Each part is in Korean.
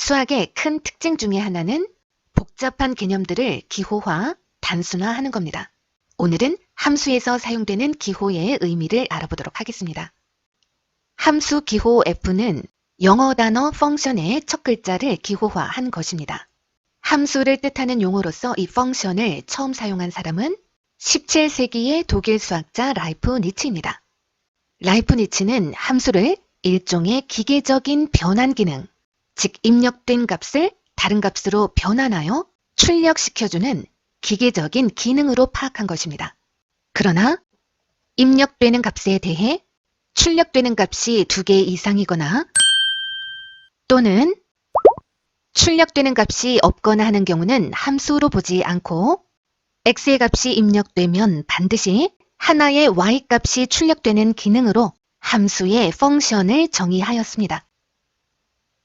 수학의 큰 특징 중에 하나는 복잡한 개념들을 기호화, 단순화하는 겁니다. 오늘은 함수에서 사용되는 기호의 의미를 알아보도록 하겠습니다. 함수 기호 F는 영어 단어 function의 첫 글자를 기호화한 것입니다. 함수를 뜻하는 용어로서 이 function을 처음 사용한 사람은 17세기의 독일 수학자 라이프니츠입니다. 라이프니츠는 함수를 일종의 기계적인 변환 기능, 즉 입력된 값을 다른 값으로 변환하여 출력시켜주는 기계적인 기능으로 파악한 것입니다. 그러나 입력되는 값에 대해 출력되는 값이 2개 이상이거나 또는 출력되는 값이 없거나 하는 경우는 함수로 보지 않고 x의 값이 입력되면 반드시 하나의 y 값이 출력되는 기능으로 함수의 펑션을 정의하였습니다.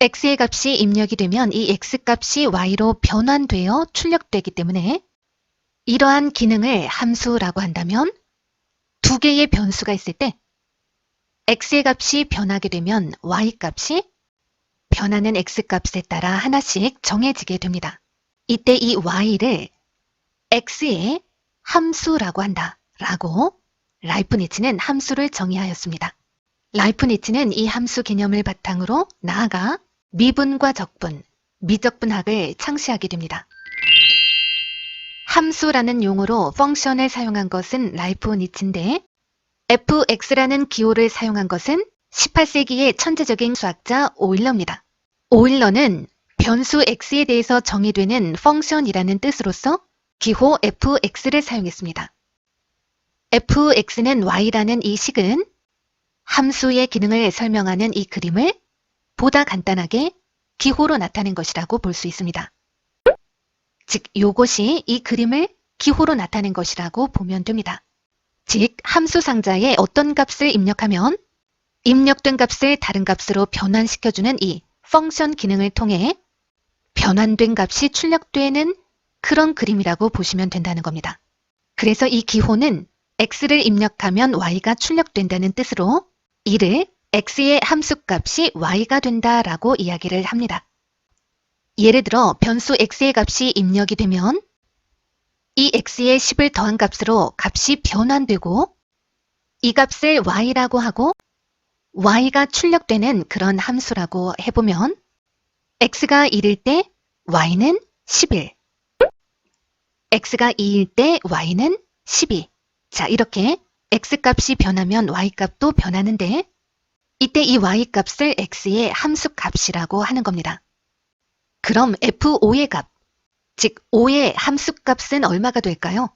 x의 값이 입력이 되면 이 x값이 y로 변환되어 출력되기 때문에 이러한 기능을 함수라고 한다면 2개의 변수가 있을 때 x의 값이 변하게 되면 y값이 변하는 x값에 따라 하나씩 정해지게 됩니다. 이때 이 y를 x의 함수라고 한다 라고 라이프니츠는 함수를 정의하였습니다. 라이프니츠는 이 함수 개념을 바탕으로 나아가 미분과 적분, 미적분학을 창시하게 됩니다. 함수라는 용어로 펑션을 사용한 것은 라이프니츠인데 fx라는 기호를 사용한 것은 18세기의 천재적인 수학자 오일러입니다. 오일러는 변수 x에 대해서 정의되는 펑션이라는 뜻으로서 기호 fx를 사용했습니다. fx는 y라는 이 식은 함수의 기능을 설명하는 이 그림을 보다 간단하게 기호로 나타낸 것이라고 볼 수 있습니다. 즉, 이것이 이 그림을 기호로 나타낸 것이라고 보면 됩니다. 즉, 함수 상자에 어떤 값을 입력하면 입력된 값을 다른 값으로 변환시켜주는 이 펑션 기능을 통해 변환된 값이 출력되는 그런 그림이라고 보시면 된다는 겁니다. 그래서 이 기호는 x를 입력하면 y가 출력된다는 뜻으로 이를 x의 함수값이 y가 된다라고 이야기를 합니다. 예를 들어 변수 x의 값이 입력이 되면 이 x의 10을 더한 값으로 값이 변환되고 이 값을 y라고 하고 y가 출력되는 그런 함수라고 해보면 x가 1일 때 y는 11, x가 2일 때 y는 12. 자, 이렇게 x값이 변하면 y값도 변하는데 이때 이 y값을 x의 함수값이라고 하는 겁니다. 그럼 f5의 값, 즉 5의 함수값은 얼마가 될까요?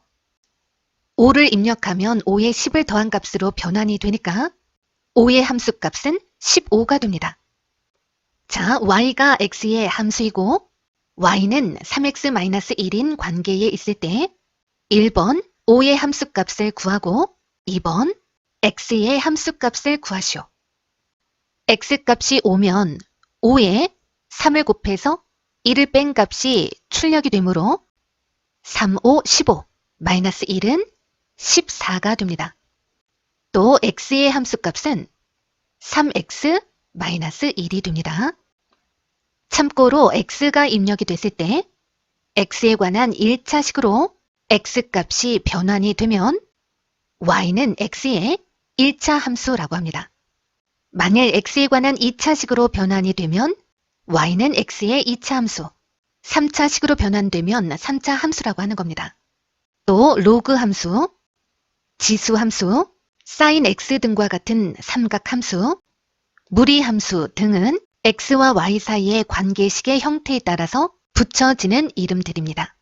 5를 입력하면 5의 10을 더한 값으로 변환이 되니까 5의 함수값은 15가 됩니다. 자, y가 x의 함수이고 y는 3x-1인 관계에 있을 때 1번 5의 함수값을 구하고 2번 x의 함수값을 구하시오. x값이 5면 5에 3을 곱해서 1을 뺀 값이 출력이 되므로 3, 5, 15, 마이너스 1은 14가 됩니다. 또 x의 함수값은 3x 마이너스 1이 됩니다. 참고로 x가 입력이 됐을 때 x에 관한 1차식으로 x값이 변환이 되면 y는 x의 1차 함수라고 합니다. 만일 x에 관한 2차식으로 변환이 되면 y는 x의 2차 함수, 3차식으로 변환되면 3차 함수라고 하는 겁니다. 또 로그 함수, 지수 함수, sin x 등과 같은 삼각 함수, 무리 함수 등은 x와 y 사이의 관계식의 형태에 따라서 붙여지는 이름들입니다.